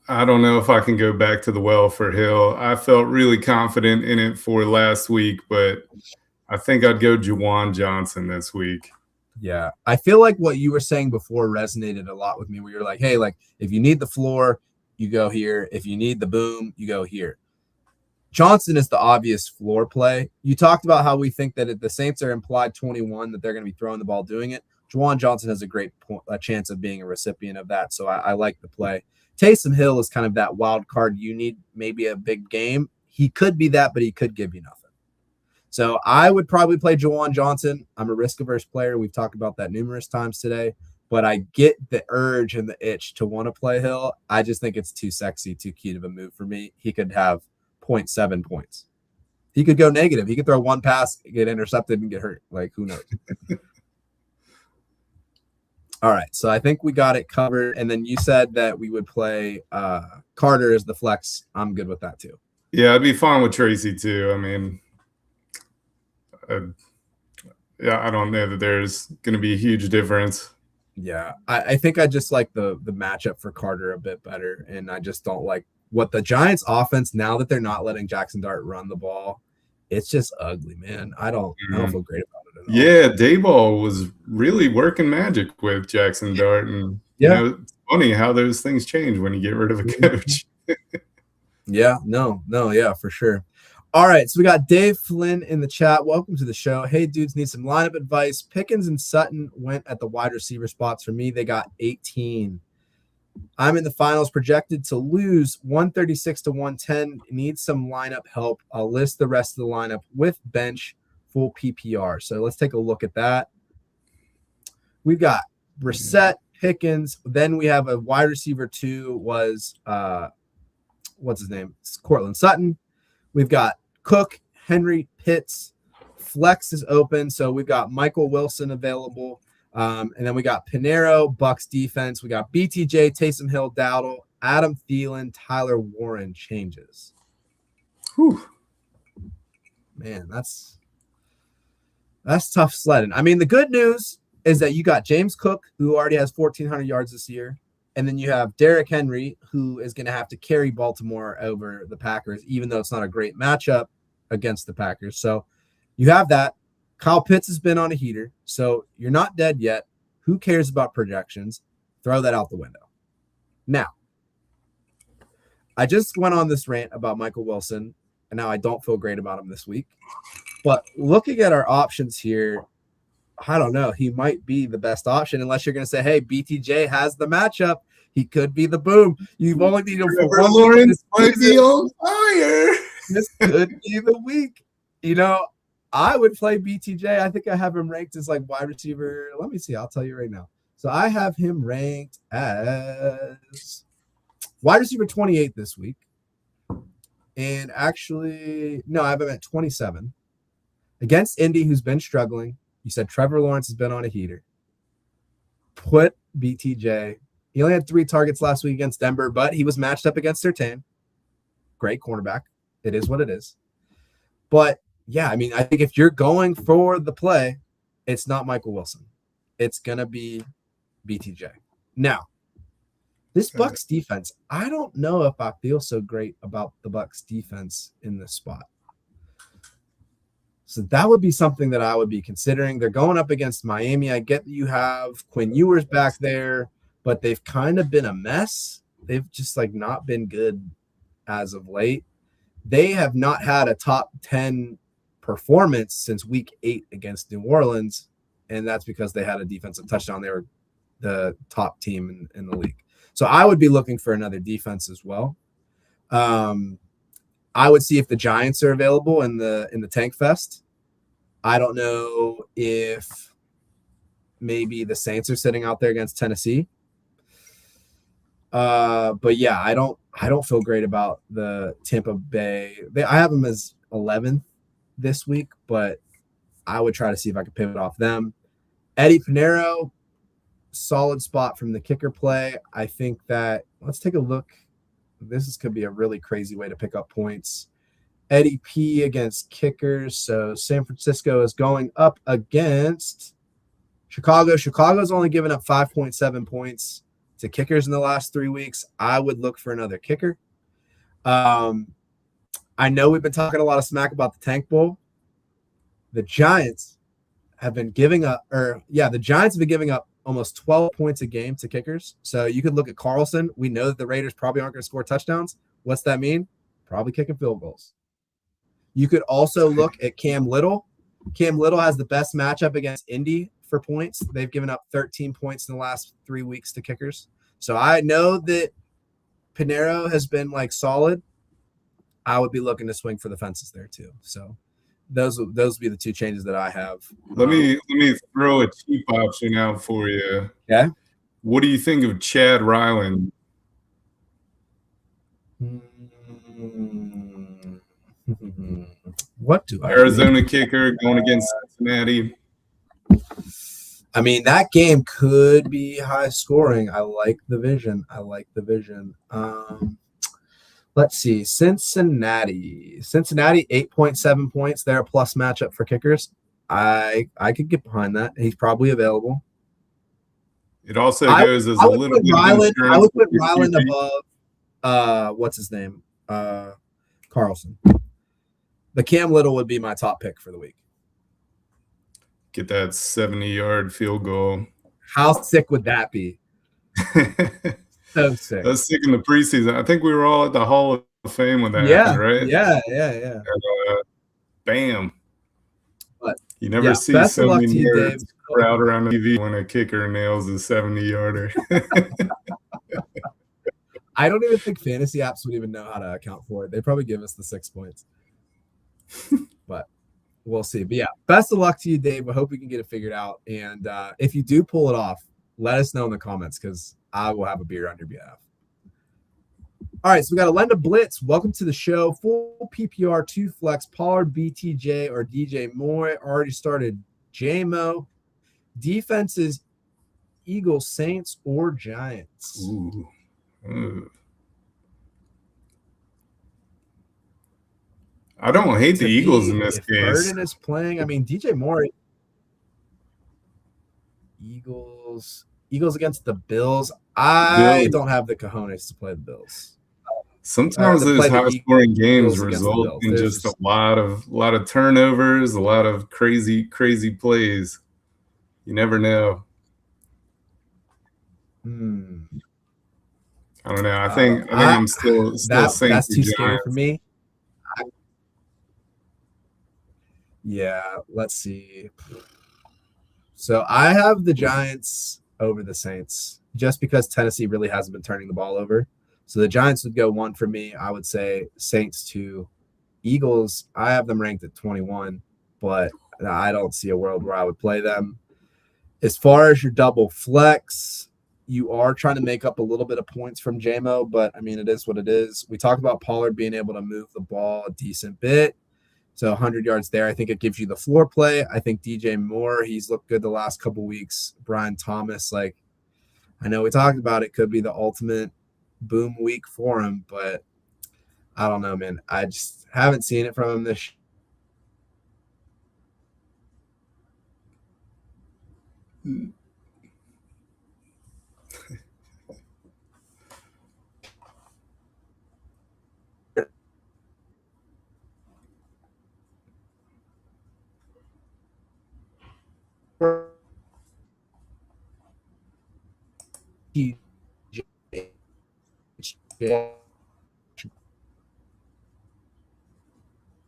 I don't know if I can go back to the well for Hill. I felt really confident in it for last week, but I think I'd go Juwan Johnson this week. Yeah. I feel like what you were saying before resonated a lot with me, where you're like, hey, like if you need the floor, you go here. If you need the boom, you go here. Johnson is the obvious floor play. You talked about how we think that if the Saints are implied 21, that they're going to be throwing the ball doing it. Juwan Johnson has a great chance of being a recipient of that, so I like the play. Taysom Hill is kind of that wild card. You need maybe a big game. He could be that, but he could give you nothing. So I would probably play Juwan Johnson. I'm a risk-averse player. We've talked about that numerous times today, but I get the urge and the itch to want to play Hill. I just think it's too sexy, too cute of a move for me. He could have 0.7 points. He could go negative. He could throw one pass, get intercepted, and get hurt. Like, who knows? All right, so I think we got it covered. And then you said that we would play Carter as the flex. I'm good with that too. Yeah, I'd be fine with Tracy too. I mean, I don't know that there's going to be a huge difference. Yeah, I think I just like the matchup for Carter a bit better, and I just don't like what the Giants offense, now that they're not letting Jackson Dart run the ball. It's just ugly, man. I don't feel great about it at all. Yeah, Dayball was really working magic with Jackson Dart, and it's funny how those things change when you get rid of a coach. Yeah, for sure. All right, so we got Dave Flynn in the chat. Welcome to the show. Hey, dudes, need some lineup advice. Pickens and Sutton went at the wide receiver spots. For me, they got 18. I'm in the finals, projected to lose 136 to 110. Need some lineup help. I'll list the rest of the lineup with bench, full PPR. So let's take a look at that. We've got Brissett, Pickens. Then we have a wide receiver 2 was, what's his name? It's Cortland Sutton. We've got Cook, Henry, Pitts. Flex is open. So we've got Michael Wilson available. And then we got Pinero, Bucks defense. We got BTJ, Taysom Hill, Dowdle, Adam Thielen, Tyler Warren changes. Whew. Man, that's tough sledding. I mean, the good news is that you got James Cook, who already has 1,400 yards this year. And then you have Derrick Henry, who is going to have to carry Baltimore over the Packers, even though it's not a great matchup against the Packers. So you have that. Kyle Pitts has been on a heater, so you're not dead yet. Who cares about projections? Throw that out the window. Now, I just went on this rant about Michael Wilson, and now I don't feel great about him this week. But looking at our options here, I don't know. He might be the best option unless you're going to say, hey, BTJ has the matchup. He could be the boom. You've only needed him for one Lawrence might be on fire. This could be the week. You know, I would play BTJ. I think I have him ranked as like wide receiver. Let me see. I'll tell you right now. So I have him ranked as wide receiver 28 this week. And actually, no, I have him at 27. Against Indy, who's been struggling. You said Trevor Lawrence has been on a heater. Put BTJ. He only had 3 targets last week against Denver, but he was matched up against Surtain. Great cornerback. It is what it is. But yeah, I mean, I think if you're going for the play, it's not Michael Wilson. It's going to be BTJ. Now, this Bucks defense, I don't know if I feel so great about the Bucks defense in this spot. So that would be something that I would be considering. They're going up against Miami. I get that you have Quinn Ewers back there, but they've kind of been a mess. They've just like not been good as of late. They have not had a top 10 performance since week 8 against New Orleans, and that's because they had a defensive touchdown. They were the top team in the league. So I would be looking for another defense as well. I would see if the Giants are available in the Tank Fest. I don't know if maybe the Saints are sitting out there against Tennessee. But yeah, I don't feel great about the Tampa Bay. I have them as 11th this week, but I would try to see if I could pivot off them. Eddie Pinheiro, solid spot from the kicker play. I think that let's take a look. Could be a really crazy way to pick up points. Eddie P against kickers. So San Francisco is going up against Chicago. Chicago's only given up 5.7 points to kickers in the last 3 weeks. I would look for another kicker. I know we've been talking a lot of smack about the Tank Bowl. The Giants have been giving up, the Giants have been giving up almost 12 points a game to kickers. So you could look at Carlson. We know that the Raiders probably aren't going to score touchdowns. What's that mean? Probably kicking field goals. You could also look at Cam Little. Cam Little has the best matchup against Indy for points. They've given up 13 points in the last 3 weeks to kickers. So I know that Pinheiro has been like solid. I would be looking to swing for the fences there too. So those would be the two changes that I have. Let me throw a cheap option out for you. Yeah. What do you think of Chad Ryland? What do I Arizona kicker going against Cincinnati? I mean, that game could be high scoring. I like the vision. Let's see. Cincinnati 8.7 points. They're a plus matchup for kickers. I could get behind that. He's probably available. It also goes as a little bit of insurance. I would put Ryland above what's his name? Carlson. The Cam Little would be my top pick for the week. Get that 70-yard field goal. How sick would that be? So sick. That's sick in the preseason. I think we were all at the Hall of Fame when that happened, right? Yeah. And, bam. But you never see so many nerds crowd around the TV when a kicker nails a 70-yarder. I don't even think fantasy apps would even know how to account for it. They probably give us the 6 points. But we'll see. But yeah, best of luck to you, Dave. I hope we can get it figured out. And if you do pull it off, let us know in the comments because I will have a beer on your behalf. All right, so we got Alenda Blitz. Welcome to the show. Full PPR, 2 flex, Pollard, BTJ, or DJ Moore. Already started JMO. Defenses, Eagles, Saints, or Giants. Ooh. I don't hate the Eagles in this case. Burden is playing. I mean, DJ Moore. Eagles against the Bills. I don't have the cojones to play the Bills. Sometimes those high-scoring games result in just a lot of turnovers, a lot of crazy plays. You never know. I don't know. I think I'm still Saints. That's too scary for me. Yeah, let's see. So I have the Giants over the Saints just because Tennessee really hasn't been turning the ball over. So the Giants would go 1 for me. I would say Saints 2. Eagles, I have them ranked at 21, but I don't see a world where I would play them. As far as your double flex, you are trying to make up a little bit of points from JMO, but I mean, it is what it is. We talked about Pollard being able to move the ball a decent bit. So 100 yards there. I think it gives you the floor play. I think DJ Moore, he's looked good the last couple weeks. Brian Thomas, I know we talked about it, could be the ultimate boom week for him, but I don't know, man. I just haven't seen it from him this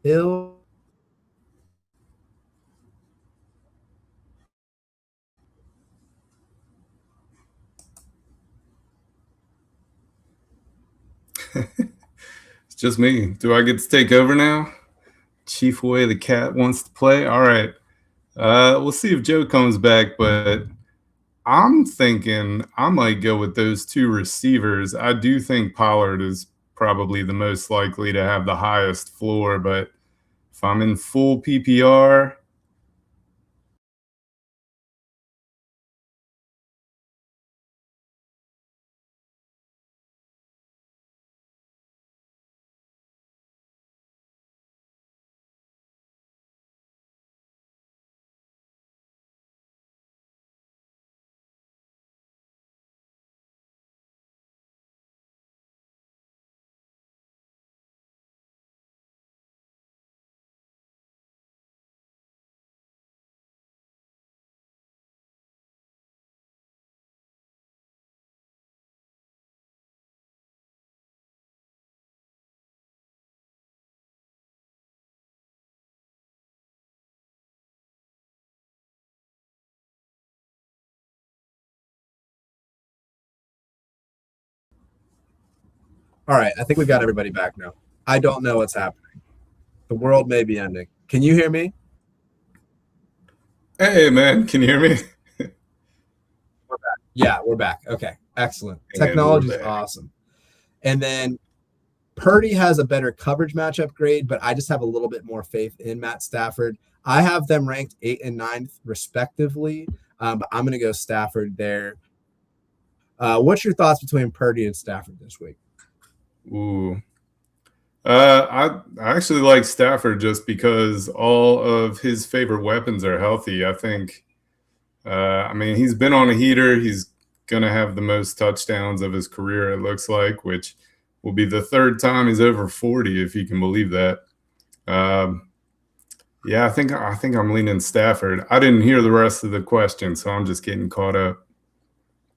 Hill. It's just me. Do I get to take over now? Chief Way the cat wants to play. All right. We'll see if Joe comes back, but I'm thinking I might go with those two receivers. I do think Pollard is probably the most likely to have the highest floor, but if I'm in full PPR, All right, I think we've got everybody back now. I don't know what's happening. The world may be ending. Can you hear me? hey man, can you hear me? We're back. Yeah, we're back. Okay, excellent. And we're Technology's back. awesome. And then Purdy has a better coverage matchup grade, but I just have a little bit more faith in Matt Stafford. I have them ranked 8th and 9th, respectively, but I'm going to go Stafford there. What's your thoughts between Purdy and Stafford this week? Ooh. I actually like Stafford just because all of his favorite weapons are healthy. I think, I mean, he's been on a heater. He's going to have the most touchdowns of his career, it looks like, which will be the third time he's over 40, if you can believe that. Um, yeah, I think I'm leaning Stafford. I didn't hear the rest of the question, so I'm just getting caught up.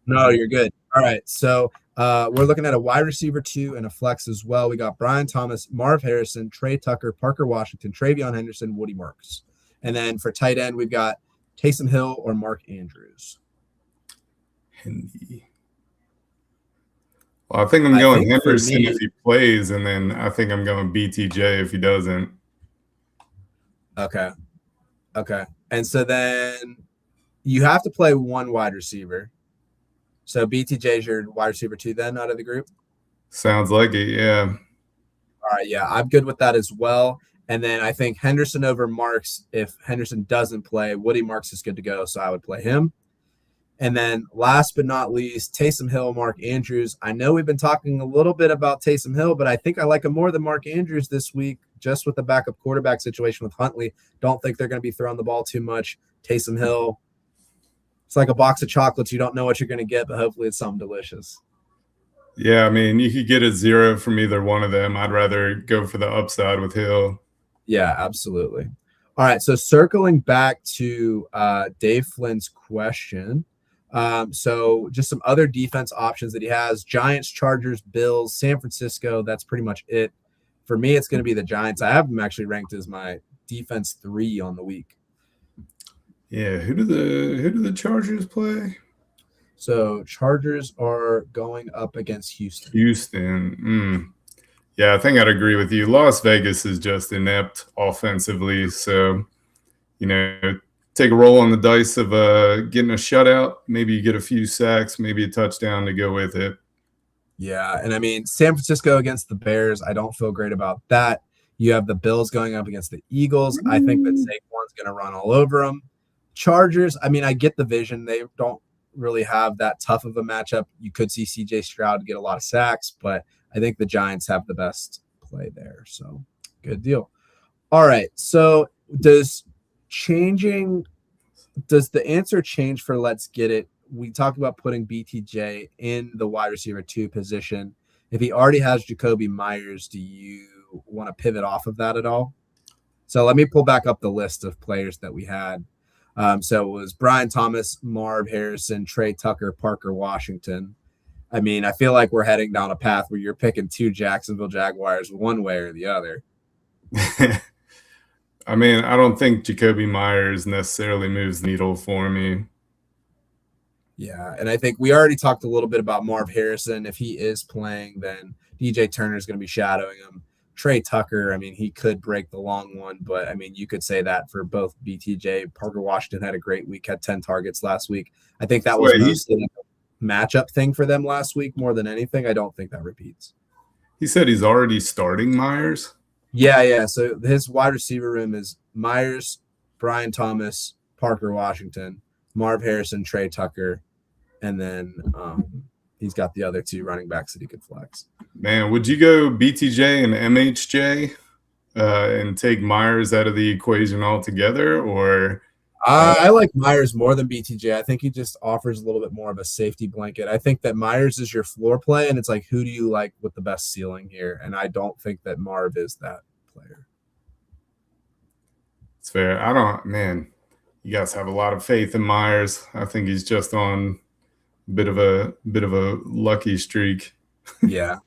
No, you're good. All right. So we're looking at a wide receiver 2 and a flex as well. We got Brian Thomas, Marv Harrison, Trey Tucker, Parker Washington, Travion Henderson, Woody Marks. And then for tight end, we've got Taysom Hill or Mark Andrews. Hindi. Well, I think I'm I going think for Henderson if me, he plays, and then I think I'm going BTJ if he doesn't. okay. Okay. And so then you have to play one wide receiver. So BTJ is your wide receiver 2 then out of the group? Sounds like it, yeah. All right, yeah, I'm good with that as well. And then I think Henderson over Marks. If Henderson doesn't play, Woody Marks is good to go, so I would play him. And then last but not least, Taysom Hill, Mark Andrews. I know we've been talking a little bit about Taysom Hill, but I think I like him more than Mark Andrews this week, just with the backup quarterback situation with Huntley. Don't think they're going to be throwing the ball too much. Taysom Hill, it's like a box of chocolates. You don't know what you're going to get, but hopefully it's something delicious. Yeah, I mean, you could get a 0 from either one of them. I'd rather go for the upside with Hill. Yeah, absolutely. All right, so circling back to Dave Flynn's question. So just some other defense options that he has: Giants, Chargers, Bills, San Francisco. That's pretty much it. For me, it's going to be the Giants. I have them actually ranked as my defense 3 on the week. Yeah, who do the Chargers play? So Chargers are going up against Houston. Houston. Yeah, I think I'd agree with you. Las Vegas is just inept offensively, so take a roll on the dice of getting a shutout. Maybe you get a few sacks, maybe a touchdown to go with it. Yeah, and I mean San Francisco against the Bears, I don't feel great about that. You have the Bills going up against the Eagles. I think that Saquon's going to run all over them. Chargers, I mean, I get the vision. They don't really have that tough of a matchup. You could see CJ Stroud get a lot of sacks, but I think the Giants have the best play there. So good deal. All right. So changing does the answer change for let's get it? We talked about putting BTJ in the wide receiver 2 position. If he already has Jacoby Myers, do you want to pivot off of that at all? So let me pull back up the list of players that we had. So it was Brian Thomas, Marv Harrison, Trey Tucker, Parker Washington. I mean, I feel like we're heading down a path where you're picking two Jacksonville Jaguars one way or the other. I mean, I don't think Jacoby Myers necessarily moves the needle for me. Yeah, and I think we already talked a little bit about Marv Harrison. If he is playing, then DJ Turner is going to be shadowing him. Trey Tucker, I mean, he could break the long one, but I mean, you could say that for both BTJ. Parker Washington had a great week, had 10 targets last week. I think that was mostly like a matchup thing for them last week more than anything. I don't think that repeats. He said he's already starting Myers. Yeah. So his wide receiver room is Myers, Brian Thomas, Parker Washington, Marv Harrison, Trey Tucker, and then he's got the other two running backs that he could flex. Man, would you go BTJ and MHJ and take Myers out of the equation altogether, or? I like Myers more than BTJ. I think he just offers a little bit more of a safety blanket. I think that Myers is your floor play, and it's like, who do you like with the best ceiling here? And I don't think that Marv is that player. It's fair. Man, you guys have a lot of faith in Myers. I think he's just on a bit of a lucky streak. Yeah.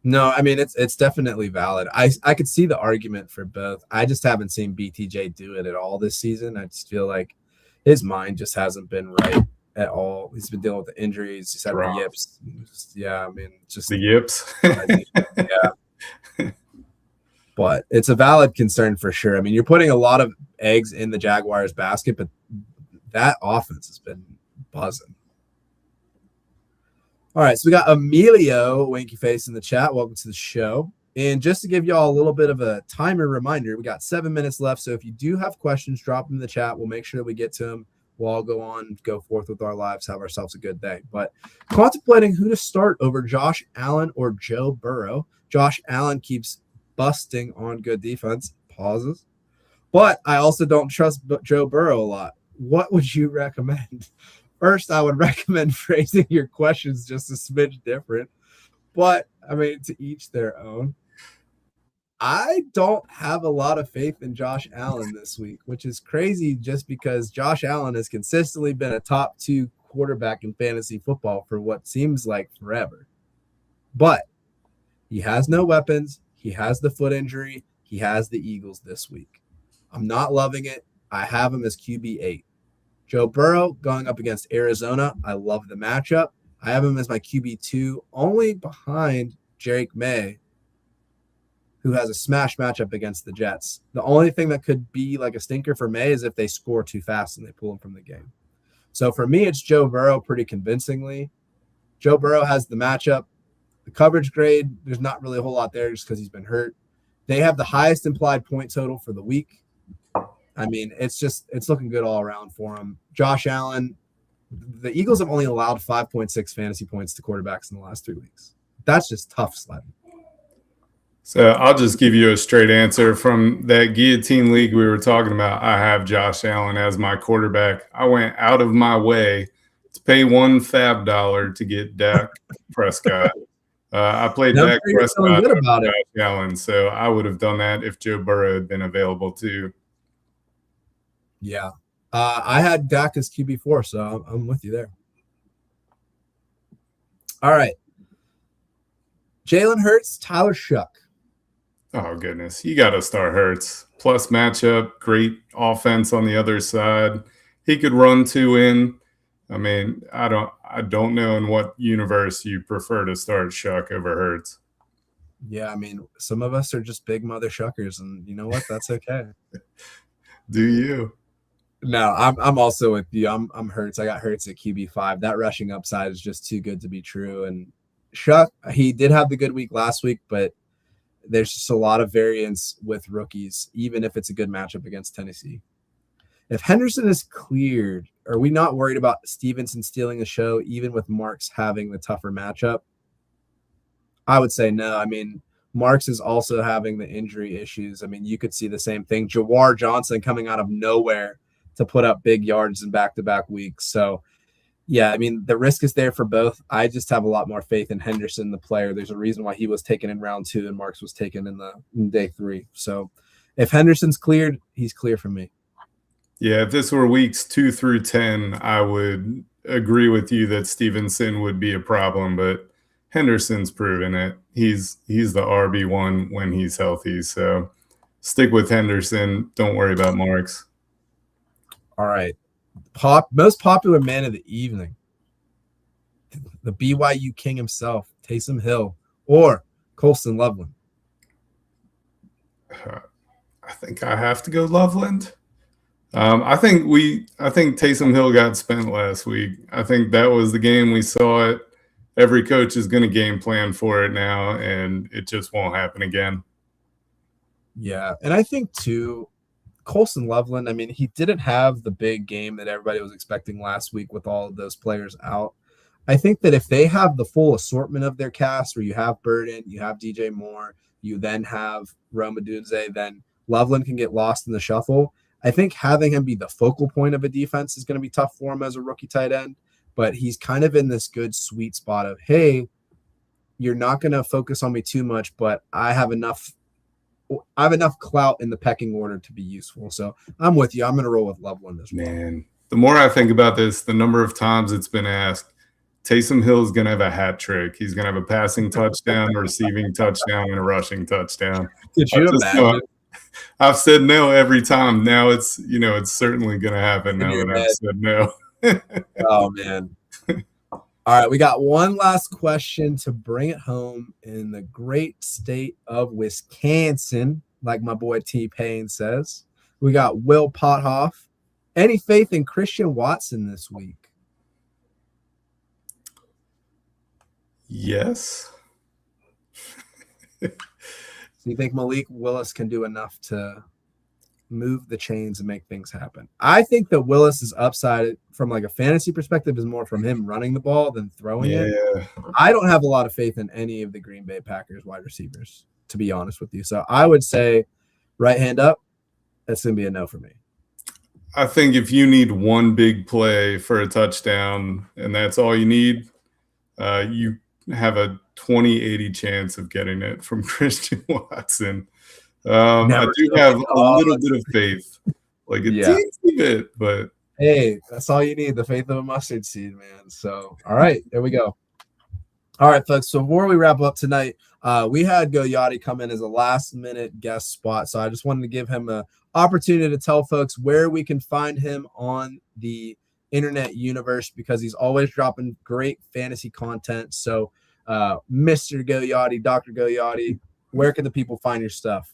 No, I mean it's definitely valid. I could see the argument for both. I just haven't seen BTJ do it at all this season. I just feel like his mind just hasn't been right at all. He's been dealing with the injuries. He's had the yips. I mean, just the yips. Yeah. But it's a valid concern for sure. I mean, you're putting a lot of eggs in the Jaguars basket, but that offense has been buzzing. All right, so we got Emilio Winky Face in the chat. Welcome to the show. And just to give y'all a little bit of a timer reminder, we got 7 minutes left. So if you do have questions, drop them in the chat. We'll make sure that we get to them. We'll all go on, go forth with our lives, have ourselves a good day. But contemplating who to start over Josh Allen or Joe Burrow. Josh Allen keeps busting on good defense. Pauses. But I also don't trust Joe Burrow a lot. What would you recommend? First, I would recommend phrasing your questions just a smidge different. But, I mean, to each their own. I don't have a lot of faith in Josh Allen this week, which is crazy just because Josh Allen has consistently been a top 2 quarterback in fantasy football for what seems like forever. But he has no weapons. He has the foot injury. He has the Eagles this week. I'm not loving it. I have him as QB8. Joe Burrow going up against Arizona. I love the matchup. I have him as my QB2, only behind Jake May, who has a smash matchup against the Jets. The only thing that could be like a stinker for May is if they score too fast and they pull him from the game. So for me, it's Joe Burrow pretty convincingly. Joe Burrow has the matchup. The coverage grade, there's not really a whole lot there just because he's been hurt. They have the highest implied point total for the week. I mean, it's looking good all around for him. Josh Allen, the Eagles have only allowed 5.6 fantasy points to quarterbacks in the last 3 weeks. That's just tough sledding. So I'll just give you a straight answer from that guillotine league we were talking about. I have Josh Allen as my quarterback. I went out of my way to pay $1 fab to get Dak Prescott. I played Dak Prescott over Josh Allen, so I would have done that if Joe Burrow had been available too. Yeah. I had Dak as QB4, so I'm with you there. All right. Jalen Hurts, Tyler Shuck. Oh, goodness. You got to start Hurts. Plus matchup, great offense on the other side. He could run 2 in. I mean, I don't know in what universe you prefer to start Shuck over Hurts. Yeah, I mean, some of us are just big mother shuckers, and you know what? That's okay. Do you? No, I'm also with you. I'm Hurts. I got Hurts at QB5. That rushing upside is just too good to be true. And Shuck, he did have the good week last week, but there's just a lot of variance with rookies, even if it's a good matchup against Tennessee. If Henderson is cleared, are we not worried about Stevenson stealing the show, even with Marks having the tougher matchup? I would say no. I mean, Marks is also having the injury issues. I mean, you could see the same thing. Jawar Johnson coming out of nowhere to put up big yards in back-to-back weeks. So, yeah, I mean, the risk is there for both. I just have a lot more faith in Henderson, the player. There's a reason why he was taken in round 2 and Marks was taken in day 3. So if Henderson's cleared, he's clear for me. Yeah, if this were weeks 2 through 10, I would agree with you that Stevenson would be a problem, but Henderson's proven it. He's the RB1 when he's healthy, so stick with Henderson. Don't worry about Marks. All right. Most popular man of the evening. The BYU king himself, Taysom Hill, or Colston Loveland. I think I have to go Loveland. I think Taysom Hill got spent last week. I think that was the game we saw it. Every coach is going to game plan for it now, and it just won't happen again. Yeah, and I think too, Colston Loveland, I mean, he didn't have the big game that everybody was expecting last week with all of those players out. I think that if they have the full assortment of their cast, where you have Burden, you have DJ Moore, you then have Rome Odunze, then Loveland can get lost in the shuffle. I think having him be the focal point of a defense is going to be tough for him as a rookie tight end, but he's kind of in this good sweet spot of, hey, you're not going to focus on me too much, but I have enough clout in the pecking order to be useful. So I'm with you. I'm going to roll with Loveland as well. Man, the more I think about this, the number of times it's been asked, Taysom Hill is going to have a hat trick. He's going to have a passing touchdown, a receiving touchdown, and a rushing touchdown. Could you imagine? I've said no every time. Now it's certainly going to happen now that I've said no. Oh, man. All right, we got one last question to bring it home in the great state of Wisconsin, like my boy T-Pain says. We got Will Pothoff. Any faith in Christian Watson this week? Yes. Do you think Malik Willis can do enough to move the chains and make things happen? I think that Willis's upside from like a fantasy perspective is more from him running the ball than throwing it. I don't have a lot of faith in any of the Green Bay Packers wide receivers, to be honest with you. So I would say right hand up, that's going to be a no for me. I think if you need one big play for a touchdown and that's all you need, you have a 20-80 chance of getting it from Christian Watson. I do have a little bit of faith, like a teensy bit, but hey, that's all you need, the faith of a mustard seed, man. So, all right, there we go. All right, folks, so before we wrap up tonight, we had Go Yachty come in as a last-minute guest spot, so I just wanted to give him an opportunity to tell folks where we can find him on the internet universe, because he's always dropping great fantasy content. So Mr. Go Yachty, Dr. Go Yachty, where can the people find your stuff?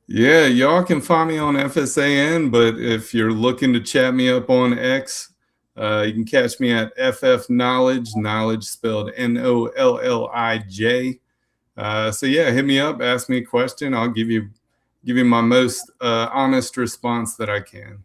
Yeah, y'all can find me on FSAN, but if you're looking to chat me up on X, you can catch me at FF Knowledge spelled NOLLIJ. So yeah, hit me up, ask me a question. I'll give you my most honest response that I can.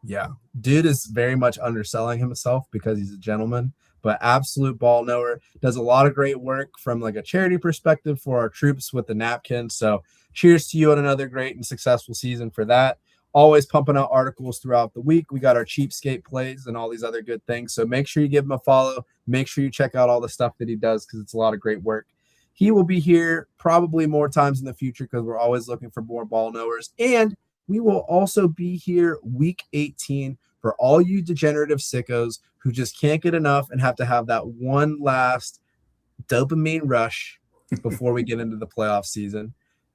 Yeah, dude is very much underselling himself because he's a gentleman, but absolute ball knower. Does a lot of great work from like a charity perspective for our troops with the napkin. So cheers to you on another great and successful season for that. Always pumping out articles throughout the week. We got our cheapskate plays and all these other good things. So make sure you give him a follow. Make sure you check out all the stuff that he does, because it's a lot of great work. He will be here probably more times in the future, because we're always looking for more ball knowers. And we will also be here week 18 for all you degenerative sickos who just can't get enough and have to have that one last dopamine rush before we get into the playoff season.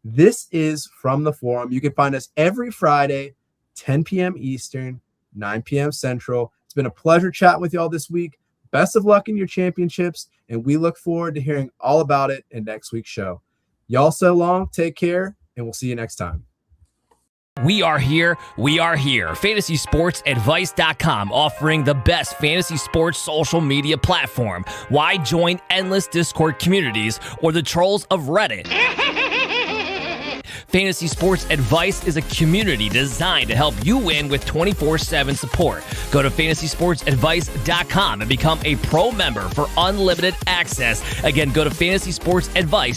This is From the Forum. You can find us every Friday, 10 p.m. Eastern, 9 p.m. Central. It's been a pleasure chatting with y'all this week. Best of luck in your championships, and we look forward to hearing all about it in next week's show. Y'all so long, take care, and we'll see you next time. We are here. FantasySportsAdvice.com, offering the best fantasy sports social media platform. Why join endless Discord communities or the trolls of Reddit? Fantasy Sports Advice is a community designed to help you win with 24/7 support. Go to FantasySportsAdvice.com and become a pro member for unlimited access. Again, go to FantasySportsAdvice.com.